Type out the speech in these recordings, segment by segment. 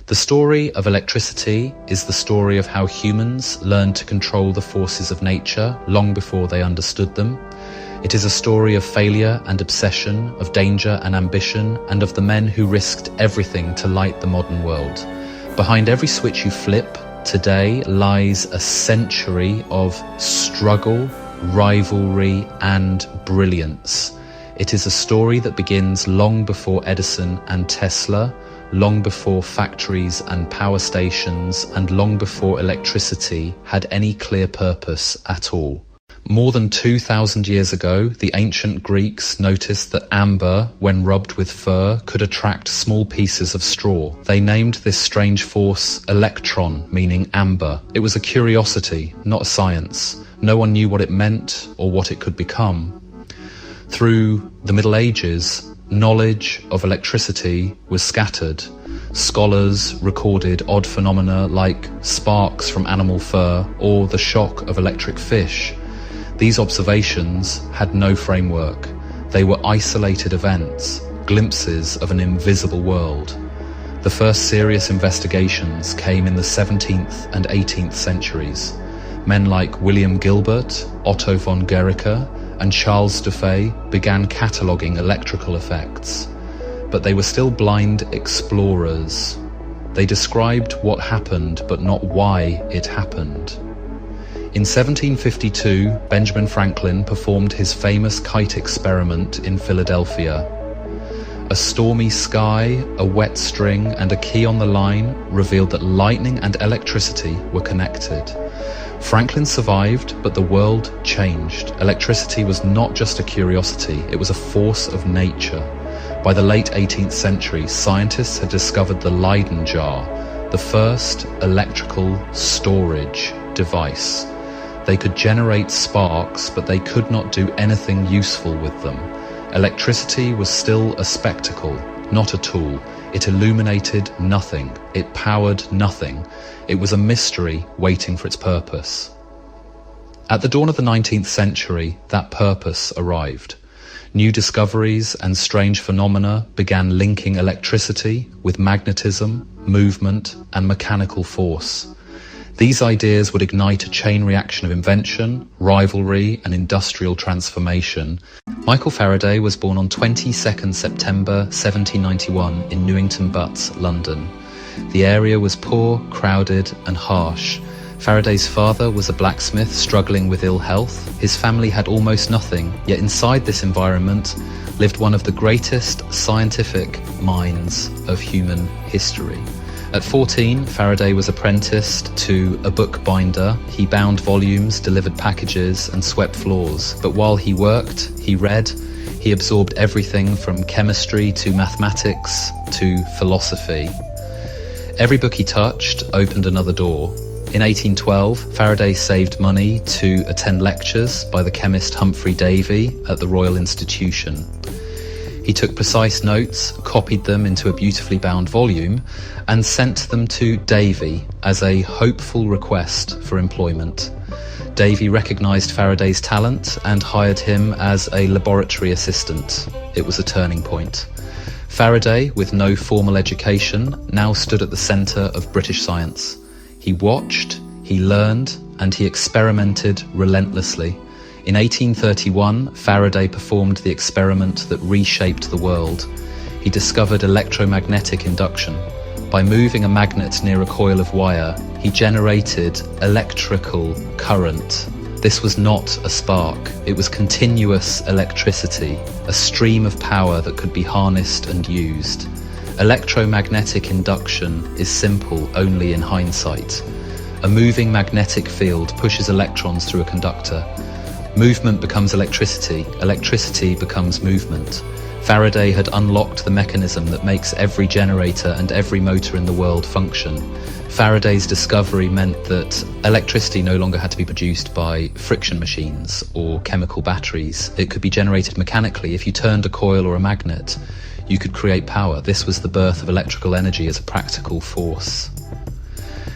The story of electricity is the story of how humans learned to control the forces of nature long before they understood them. It is a story of failure and obsession, of danger and ambition, and of the men who risked everything to light the modern world. Behind every switch you flip today lies a century of struggle, rivalry, and brilliance. It is a story that begins long before Edison and Tesla, long before factories and power stations, and long before electricity had any clear purpose at all. More than 2,000 years ago, the ancient Greeks noticed that amber, when rubbed with fur, could attract small pieces of straw. They named this strange force electron, meaning amber. It was a curiosity, not a science. No one knew what it meant or what it could become. Through the Middle Ages, knowledge of electricity was scattered. Scholars recorded odd phenomena like sparks from animal fur or the shock of electric fish. These observations had no framework. They were isolated events, glimpses of an invisible world. The first serious investigations came in the 17th and 18th centuries. Men like William Gilbert, Otto von Guericke, and Charles Dufay began cataloguing electrical effects. But they were still blind explorers. They described what happened, but not why it happened. In 1752, Benjamin Franklin performed his famous kite experiment in Philadelphia. A stormy sky, a wet string, and a key on the line revealed that lightning and electricity were connected. Franklin survived, but the world changed. Electricity was not just a curiosity, it was a force of nature. By the late 18th century, scientists had discovered the Leyden jar, the first electrical storage device. They could generate sparks, but they could not do anything useful with them. Electricity was still a spectacle, not a tool. It illuminated nothing. It powered nothing. It was a mystery waiting for its purpose. At the dawn of the 19th century, that purpose arrived. New discoveries and strange phenomena began linking electricity with magnetism, movement, and mechanical force. These ideas would ignite a chain reaction of invention, rivalry, and industrial transformation. Michael Faraday was born on 22nd September 1791 in Newington Butts, London. The area was poor, crowded, and harsh. Faraday's father was a blacksmith struggling with ill health. His family had almost nothing, yet inside this environment lived one of the greatest scientific minds of human history. At 14, Faraday was apprenticed to a bookbinder. He bound volumes, delivered packages, and swept floors. But while he worked, he read, he absorbed everything from chemistry to mathematics to philosophy. Every book he touched opened another door. In 1812, Faraday saved money to attend lectures by the chemist Humphrey Davy at the Royal Institution. He took precise notes, copied them into a beautifully bound volume, and sent them to Davy as a hopeful request for employment. Davy recognised Faraday's talent and hired him as a laboratory assistant. It was a turning point. Faraday, with no formal education, now stood at the centre of British science. He watched, he learned, and he experimented relentlessly. In 1831, Faraday performed the experiment that reshaped the world. He discovered electromagnetic induction. By moving a magnet near a coil of wire, he generated electrical current. This was not a spark, it was continuous electricity, a stream of power that could be harnessed and used. Electromagnetic induction is simple only in hindsight. A moving magnetic field pushes electrons through a conductor. Movement becomes electricity, electricity becomes movement. Faraday had unlocked the mechanism that makes every generator and every motor in the world function. Faraday's discovery meant that electricity no longer had to be produced by friction machines or chemical batteries. It could be generated mechanically. If you turned a coil or a magnet, you could create power. This was the birth of electrical energy as a practical force.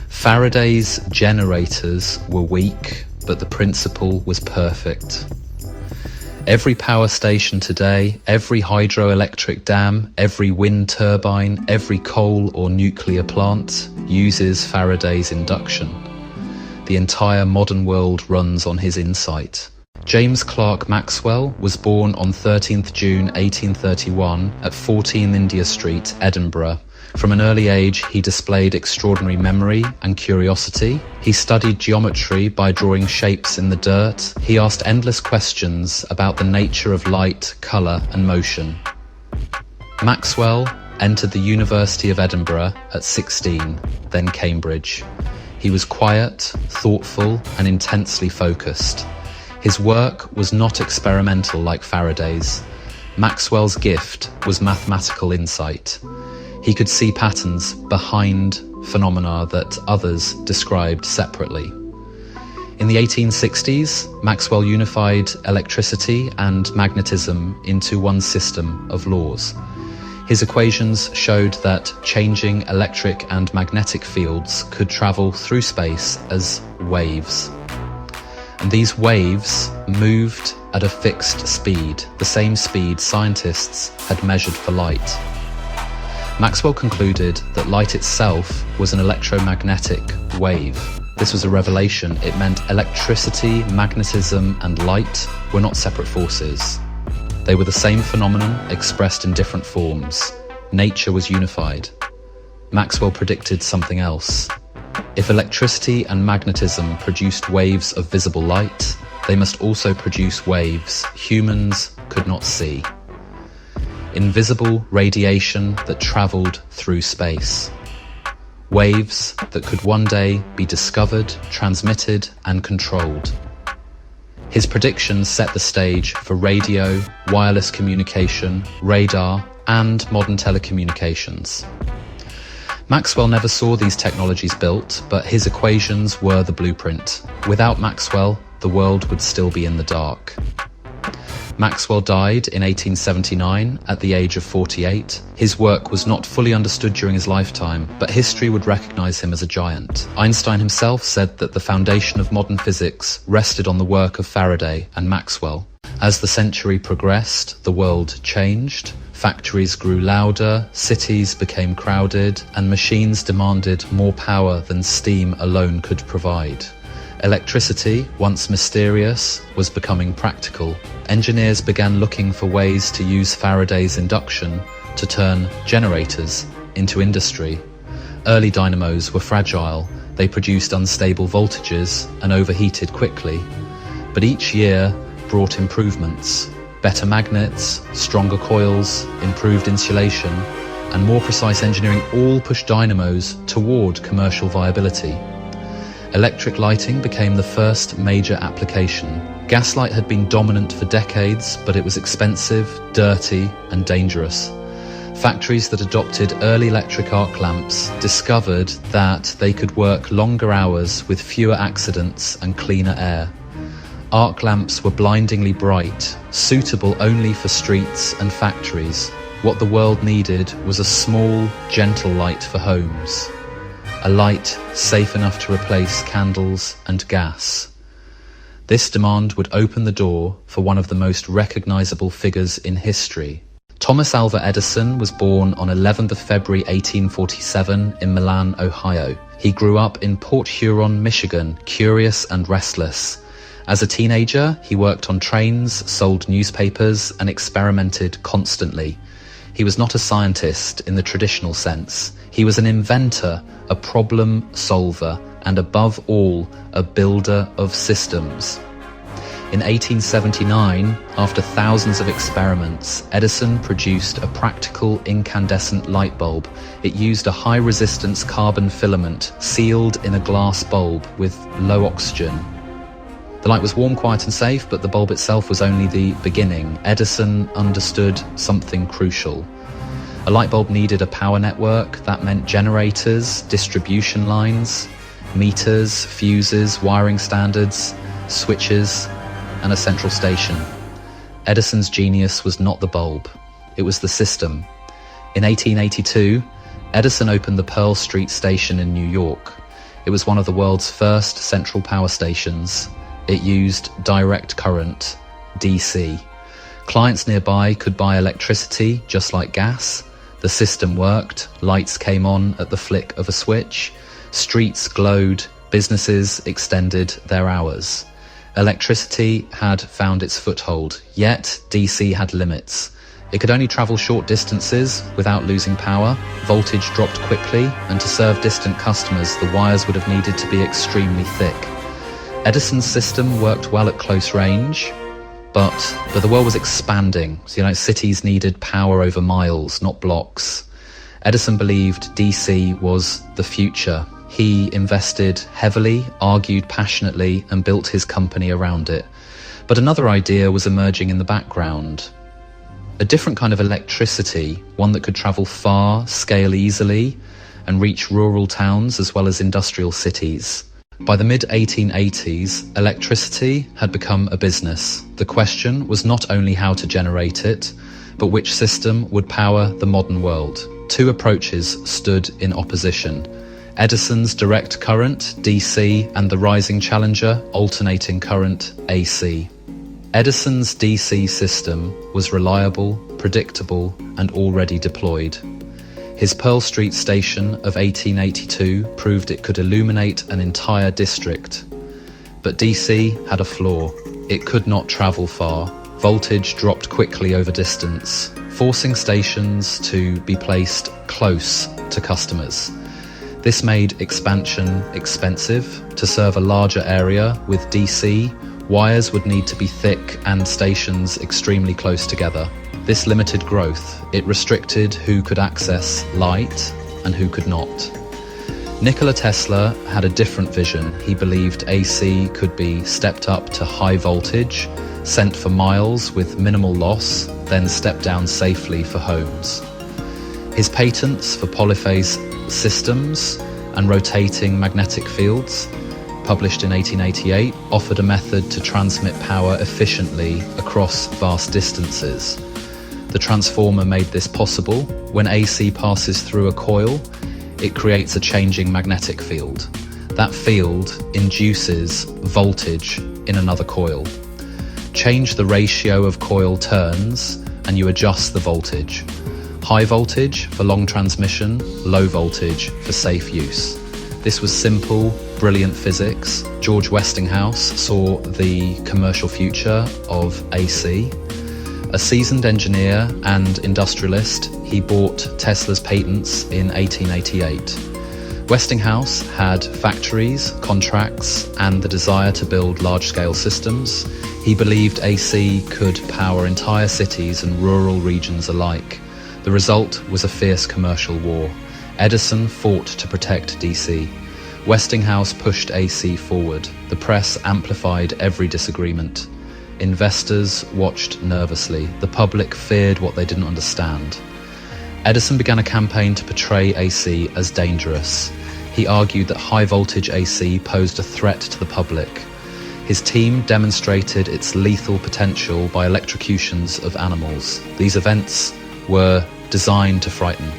Faraday's generators were weak, but the principle was perfect. Every power station today, every hydroelectric dam, every wind turbine, every coal or nuclear plant uses Faraday's induction. The entire modern world runs on his insight. James Clerk Maxwell was born on 13th June 1831 at 14 India Street, Edinburgh. From an early age, he displayed extraordinary memory and curiosity. He studied geometry by drawing shapes in the dirt. He asked endless questions about the nature of light, colour and motion. Maxwell entered the University of Edinburgh at 16, then Cambridge. He was quiet, thoughtful and intensely focused. His work was not experimental like Faraday's. Maxwell's gift was mathematical insight. He could see patterns behind phenomena that others described separately. In the 1860s, Maxwell unified electricity and magnetism into one system of laws. His equations showed that changing electric and magnetic fields could travel through space as waves. And these waves moved at a fixed speed, the same speed scientists had measured for light. Maxwell concluded that light itself was an electromagnetic wave. This was a revelation. It meant electricity, magnetism, and light were not separate forces. They were the same phenomenon expressed in different forms. Nature was unified. Maxwell predicted something else. If electricity and magnetism produced waves of visible light, they must also produce waves humans could not see. Invisible radiation that travelled through space. Waves that could one day be discovered, transmitted and controlled. His predictions set the stage for radio, wireless communication, radar and modern telecommunications. Maxwell never saw these technologies built, but his equations were the blueprint. Without Maxwell, the world would still be in the dark. Maxwell died in 1879 at the age of 48. His work was not fully understood during his lifetime, but history would recognize him as a giant. Einstein himself said that the foundation of modern physics rested on the work of Faraday and Maxwell. As the century progressed, the world changed. Factories grew louder, cities became crowded, and machines demanded more power than steam alone could provide. Electricity, once mysterious, was becoming practical. Engineers began looking for ways to use Faraday's induction to turn generators into industry. Early dynamos were fragile. They produced unstable voltages and overheated quickly. But each year brought improvements. Better magnets, stronger coils, improved insulation, and more precise engineering all pushed dynamos toward commercial viability. Electric lighting became the first major application. Gaslight had been dominant for decades, but it was expensive, dirty, and dangerous. Factories that adopted early electric arc lamps discovered that they could work longer hours with fewer accidents and cleaner air. Arc lamps were blindingly bright, suitable only for streets and factories. What the world needed was a small, gentle light for homes. A light safe enough to replace candles and gas. This demand would open the door for one of the most recognizable figures in history. Thomas Alva Edison was born on 11th of February 1847 in Milan, Ohio. He grew up in Port Huron, Michigan, curious and restless. As a teenager, he worked on trains, sold newspapers, and experimented constantly. He was not a scientist in the traditional sense. He was an inventor, a problem solver, and above all, a builder of systems. In 1879, after thousands of experiments, Edison produced a practical incandescent light bulb. It used a high-resistance carbon filament sealed in a glass bulb with low oxygen. The light was warm, quiet and safe, but the bulb itself was only the beginning. Edison understood something crucial. A light bulb needed a power network. That meant generators, distribution lines, meters, fuses, wiring standards, switches, and a central station. Edison's genius was not the bulb, it was the system. In 1882, Edison opened the Pearl Street station in New York. It was one of the world's first central power stations. It used direct current, DC. Clients nearby could buy electricity just like gas. The system worked, lights came on at the flick of a switch, streets glowed, businesses extended their hours. Electricity had found its foothold, yet DC had limits. It could only travel short distances without losing power. Voltage dropped quickly, and to serve distant customers, the wires would have needed to be extremely thick. Edison's system worked well at close range, but the world was expanding. So, cities needed power over miles, not blocks. Edison believed DC was the future. He invested heavily, argued passionately, and built his company around it. But another idea was emerging in the background. A different kind of electricity, one that could travel far, scale easily, and reach rural towns as well as industrial cities. By the mid-1880s, electricity had become a business. The question was not only how to generate it, but which system would power the modern world. Two approaches stood in opposition: Edison's direct current, DC, and the rising challenger, alternating current, AC. Edison's DC system was reliable, predictable, and already deployed. His Pearl Street station of 1882 proved it could illuminate an entire district. But DC had a flaw. It could not travel far. Voltage dropped quickly over distance, forcing stations to be placed close to customers. This made expansion expensive. To serve a larger area with DC, wires would need to be thick and stations extremely close together. This limited growth. It restricted who could access light and who could not. Nikola Tesla had a different vision. He believed AC could be stepped up to high voltage, sent for miles with minimal loss, then stepped down safely for homes. His patents for polyphase systems and rotating magnetic fields, published in 1888, offered a method to transmit power efficiently across vast distances. The transformer made this possible. When AC passes through a coil, it creates a changing magnetic field. That field induces voltage in another coil. Change the ratio of coil turns and you adjust the voltage. High voltage for long transmission, low voltage for safe use. This was simple, brilliant physics. George Westinghouse saw the commercial future of AC. A seasoned engineer and industrialist, he bought Tesla's patents in 1888. Westinghouse had factories, contracts, and the desire to build large-scale systems. He believed AC could power entire cities and rural regions alike. The result was a fierce commercial war. Edison fought to protect DC. Westinghouse pushed AC forward. The press amplified every disagreement. Investors watched nervously. The public feared what they didn't understand. Edison began a campaign to portray AC as dangerous. He argued that high-voltage AC posed a threat to the public. His team demonstrated its lethal potential by electrocutions of animals. These events were designed to frighten.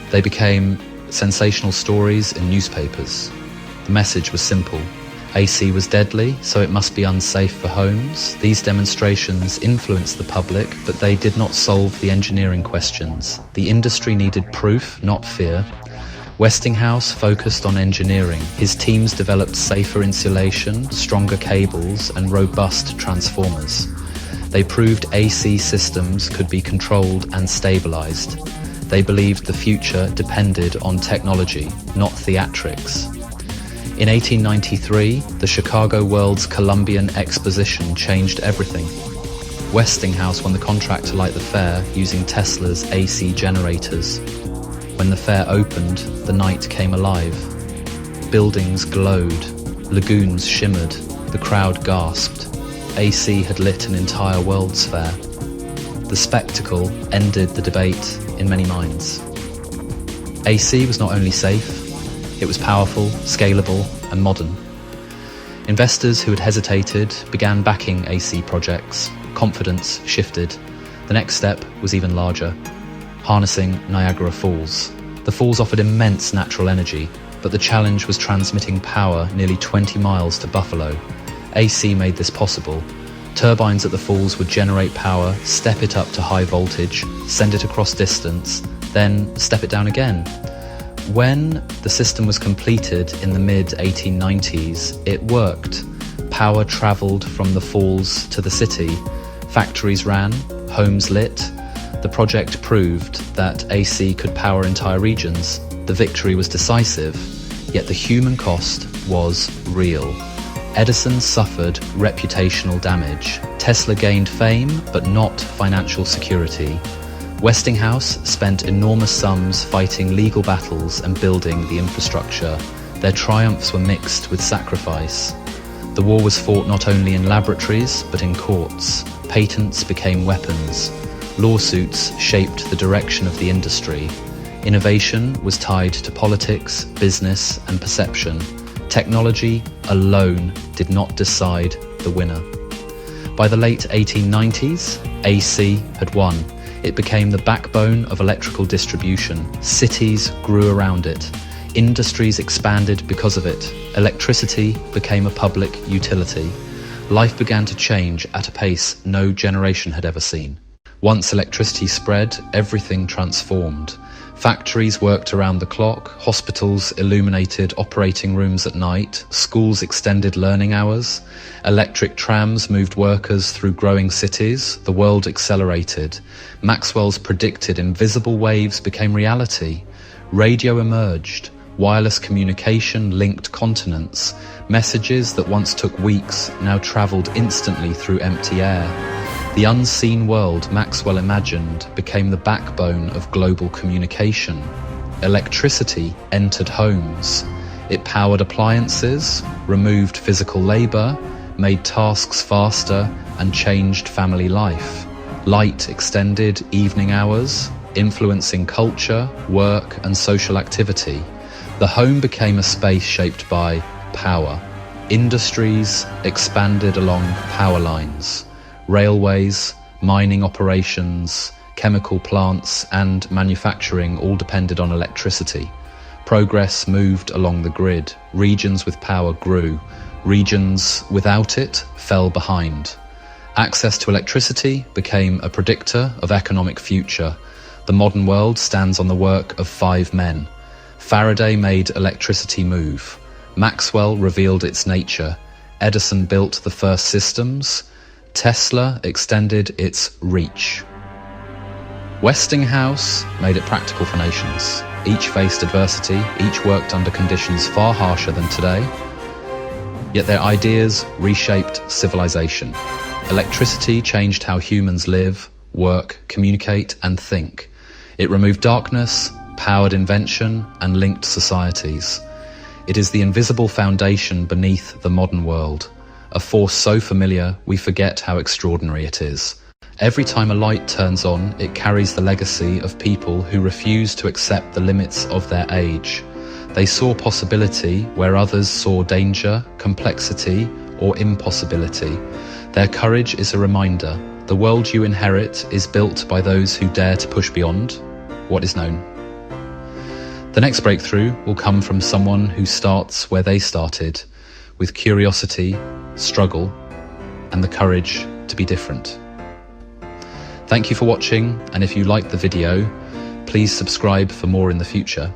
They became sensational stories in newspapers. The message was simple. AC was deadly, so it must be unsafe for homes. These demonstrations influenced the public, but they did not solve the engineering questions. The industry needed proof, not fear. Westinghouse focused on engineering. His teams developed safer insulation, stronger cables, and robust transformers. They proved AC systems could be controlled and stabilized. They believed the future depended on technology, not theatrics. In 1893, the Chicago World's Columbian Exposition changed everything. Westinghouse won the contract to light the fair using Tesla's AC generators. When the fair opened, the night came alive. Buildings glowed, lagoons shimmered, the crowd gasped. AC had lit an entire World's Fair. The spectacle ended the debate in many minds. AC was not only safe, it was powerful, scalable, and modern. Investors who had hesitated began backing AC projects. Confidence shifted. The next step was even larger: harnessing Niagara Falls. The falls offered immense natural energy, but the challenge was transmitting power nearly 20 miles to Buffalo. AC made this possible. Turbines at the falls would generate power, step it up to high voltage, send it across distance, then step it down again. When the system was completed in the mid-1890s, it worked. Power travelled from the falls to the city. Factories ran, homes lit. The project proved that AC could power entire regions. The victory was decisive, yet the human cost was real. Edison suffered reputational damage. Tesla gained fame, but not financial security. Westinghouse spent enormous sums fighting legal battles and building the infrastructure. Their triumphs were mixed with sacrifice. The war was fought not only in laboratories, but in courts. Patents became weapons. Lawsuits shaped the direction of the industry. Innovation was tied to politics, business, and perception. Technology alone did not decide the winner. By the late 1890s, AC had won. It became the backbone of electrical distribution. Cities grew around it. Industries expanded because of it. Electricity became a public utility. Life began to change at a pace no generation had ever seen. Once electricity spread, everything transformed. Factories worked around the clock, hospitals illuminated operating rooms at night, schools extended learning hours, electric trams moved workers through growing cities, the world accelerated. Maxwell's predicted invisible waves became reality. Radio emerged. Wireless communication linked continents. Messages that once took weeks now travelled instantly through empty air. The unseen world Maxwell imagined became the backbone of global communication. Electricity entered homes. It powered appliances, removed physical labour, made tasks faster, and changed family life. Light extended evening hours, influencing culture, work, and social activity. The home became a space shaped by power. Industries expanded along power lines. Railways, mining operations, chemical plants, and manufacturing all depended on electricity. Progress moved along the grid. Regions with power grew. Regions without it fell behind. Access to electricity became a predictor of economic future. The modern world stands on the work of 5 men. Faraday made electricity move. Maxwell revealed its nature. Edison built the first systems. Tesla extended its reach. Westinghouse made it practical for nations. Each faced adversity, each worked under conditions far harsher than today. Yet their ideas reshaped civilization. Electricity changed how humans live, work, communicate, and think. It removed darkness, powered invention, and linked societies. It is the invisible foundation beneath the modern world, a force so familiar we forget how extraordinary it is. Every time a light turns on, it carries the legacy of people who refuse to accept the limits of their age. They saw possibility where others saw danger, complexity, or impossibility. Their courage is a reminder. The world you inherit is built by those who dare to push beyond what is known. The next breakthrough will come from someone who starts where they started, with curiosity, struggle, and the courage to be different. Thank you for watching, and if you liked the video, please subscribe for more in the future.